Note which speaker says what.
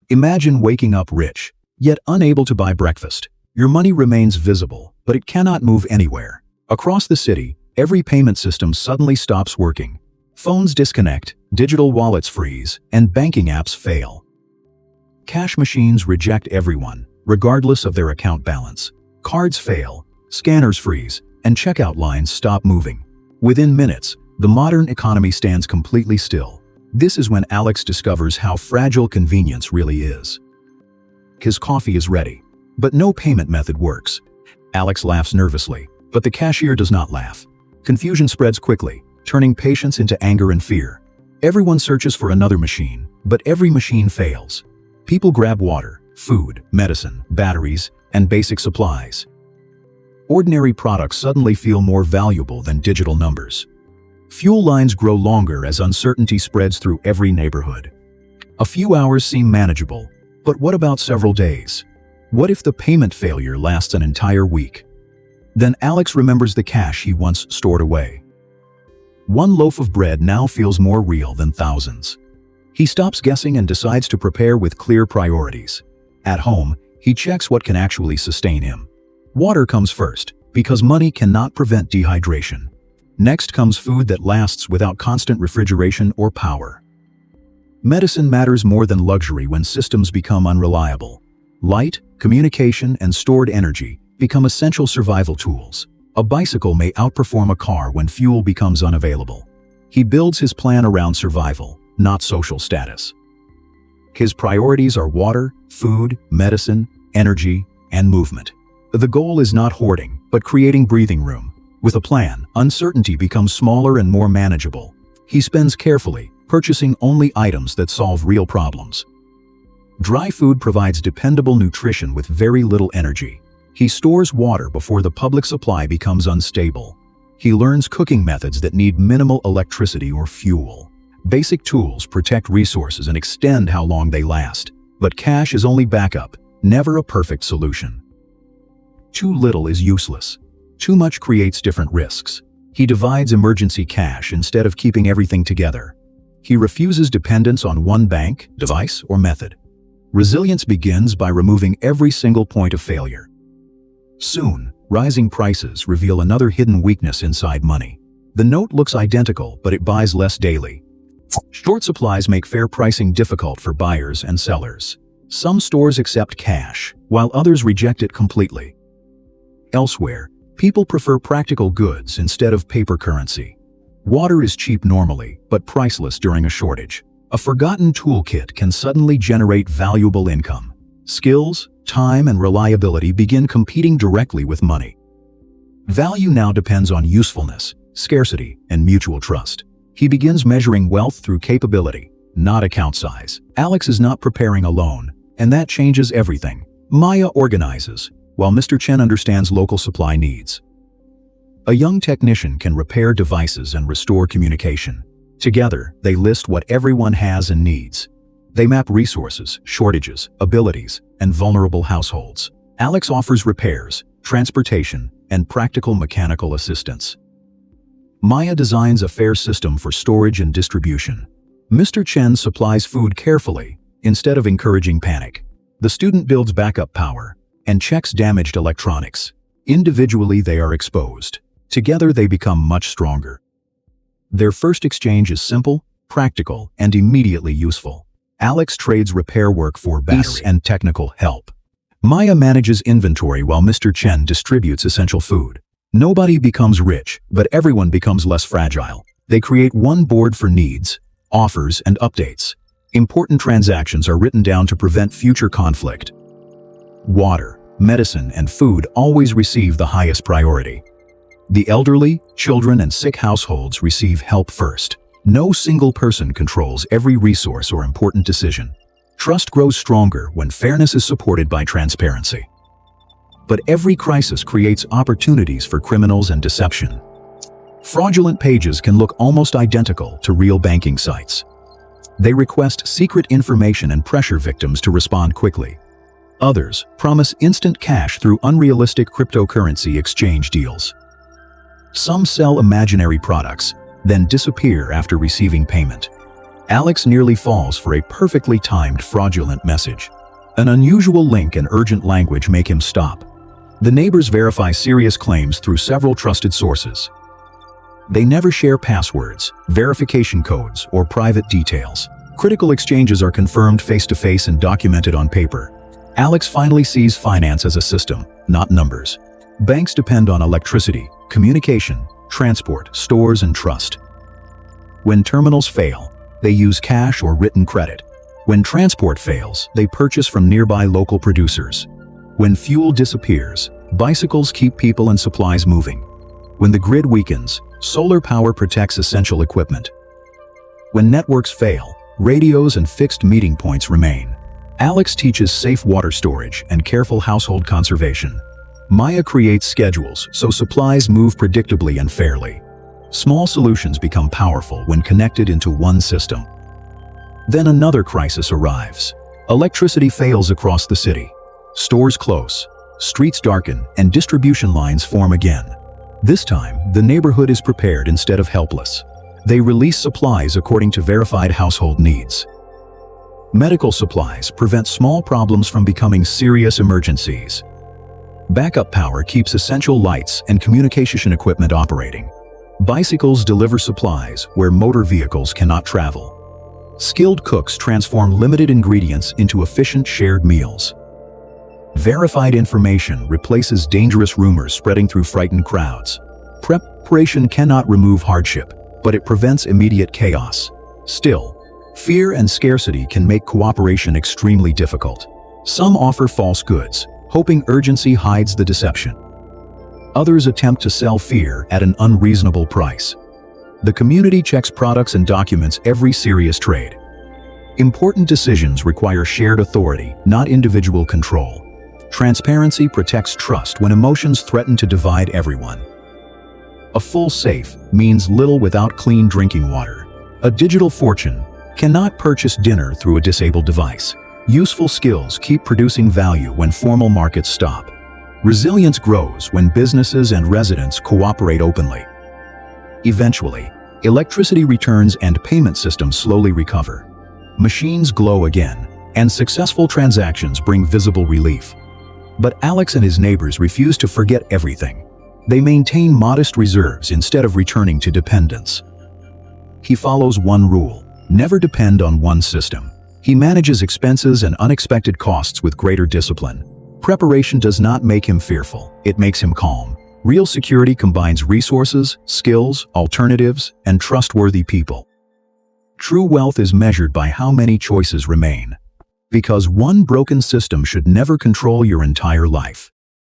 Speaker 1: Imagine waking up rich, yet unable to buy breakfast. Your money remains visible, but it cannot move anywhere. Across the city, every payment system suddenly stops working. Phones disconnect, digital wallets freeze, and banking apps fail. Cash machines reject everyone, regardless of their account balance. Cards fail, scanners freeze, and checkout lines stop moving. Within minutes, the modern economy stands completely still. This is when Alex discovers how fragile convenience really is. His coffee is ready, but no payment method works. Alex laughs nervously, but the cashier does not laugh. Confusion spreads quickly, turning patience into anger and fear. Everyone searches for another machine, but every machine fails. People grab water, food, medicine, batteries, and basic supplies. Ordinary products suddenly feel more valuable than digital numbers. Fuel lines grow longer as uncertainty spreads through every neighborhood. A few hours seem manageable, but what about several days? What if the payment failure lasts an entire week? Then Alex remembers the cash he once stored away. One loaf of bread now feels more real than thousands. He stops guessing and decides to prepare with clear priorities. At home, he checks what can actually sustain him. Water comes first, because money cannot prevent dehydration. Next comes food that lasts without constant refrigeration or power. Medicine matters more than luxury when systems become unreliable. Light, communication, and stored energy become essential survival tools. A bicycle may outperform a car when fuel becomes unavailable. He builds his plan around survival, not social status. His priorities are water, food, medicine, energy, and movement. The goal is not hoarding, but creating breathing room. With a plan, uncertainty becomes smaller and more manageable. He spends carefully, purchasing only items that solve real problems. Dry food provides dependable nutrition with very little energy. He stores water before the public supply becomes unstable. He learns cooking methods that need minimal electricity or fuel. Basic tools protect resources and extend how long they last. But cash is only backup, never a perfect solution. Too little is useless. Too much creates different risks. He divides emergency cash instead of keeping everything together. He refuses dependence on one bank, device, or method. Resilience begins by removing every single point of failure. Soon, rising prices reveal another hidden weakness inside money. The note looks identical, but it buys less daily. Short supplies make fair pricing difficult for buyers and sellers. Some stores accept cash, while others reject it completely. Elsewhere, people prefer practical goods instead of paper currency. Water is cheap normally, but priceless during a shortage. A forgotten toolkit can suddenly generate valuable income. Skills, time, and reliability begin competing directly with money. Value now depends on usefulness, scarcity, and mutual trust. He begins measuring wealth through capability, not account size. Alex is not preparing alone, and that changes everything. Maya organizes, while Mr. Chen understands local supply needs. A young technician can repair devices and restore communication. Together, they list what everyone has and needs. They map resources, shortages, abilities, and vulnerable households. Alex offers repairs, transportation, and practical mechanical assistance. Maya designs a fair system for storage and distribution. Mr. Chen supplies food carefully, instead of encouraging panic. The student builds backup power and checks damaged electronics. Individually, they are exposed. Together, they become much stronger. Their first exchange is simple, practical, and immediately useful. Alex trades repair work for battery and technical help. Maya manages inventory while Mr. Chen distributes essential food. Nobody becomes rich, but everyone becomes less fragile. They create one board for needs, offers, and updates. Important transactions are written down to prevent future conflict. Water, medicine, and food always receive the highest priority. The elderly, children, and sick households receive help first. No single person controls every resource or important decision. Trust grows stronger when fairness is supported by transparency. But every crisis creates opportunities for criminals and deception. Fraudulent pages can look almost identical to real banking sites. They request secret information and pressure victims to respond quickly. Others promise instant cash through unrealistic cryptocurrency exchange deals. Some sell imaginary products, then disappear after receiving payment. Alex nearly falls for a perfectly timed fraudulent message. An unusual link and urgent language make him stop. The neighbors verify serious claims through several trusted sources. They never share passwords, verification codes, or private details. Critical exchanges are confirmed face-to-face and documented on paper. Alex finally sees finance as a system, not numbers. Banks depend on electricity, communication, transport, stores, and trust. When terminals fail, they use cash or written credit. When transport fails, they purchase from nearby local producers. When fuel disappears, bicycles keep people and supplies moving. When the grid weakens, solar power protects essential equipment. When networks fail, radios and fixed meeting points remain. Alex teaches safe water storage and careful household conservation. Maya creates schedules so supplies move predictably and fairly. Small solutions become powerful when connected into one system. Then another crisis arrives. Electricity fails across the city. Stores close, streets darken, and distribution lines form again. This time, the neighborhood is prepared instead of helpless. They release supplies according to verified household needs. Medical supplies prevent small problems from becoming serious emergencies. Backup power keeps essential lights and communication equipment operating. Bicycles deliver supplies where motor vehicles cannot travel. Skilled cooks transform limited ingredients into efficient shared meals. Verified information replaces dangerous rumors spreading through frightened crowds. Preparation cannot remove hardship, but it prevents immediate chaos. Still, fear and scarcity can make cooperation extremely difficult. Some offer false goods, hoping urgency hides the deception. Others attempt to sell fear at an unreasonable price. The community checks products and documents every serious trade. Important decisions require shared authority, not individual control. Transparency protects trust when emotions threaten to divide everyone. A full safe means little without clean drinking water. A digital fortune cannot purchase dinner through a disabled device. Useful skills keep producing value when formal markets stop. Resilience grows when businesses and residents cooperate openly. Eventually, electricity returns and payment systems slowly recover. Machines glow again, and successful transactions bring visible relief. But Alex and his neighbors refuse to forget everything. They maintain modest reserves instead of returning to dependence. He follows one rule: never depend on one system. He manages expenses and unexpected costs with greater discipline. Preparation does not make him fearful, it makes him calm. Real security combines resources, skills, alternatives, and trustworthy people. True wealth is measured by how many choices remain. Because one broken system should never control your entire life.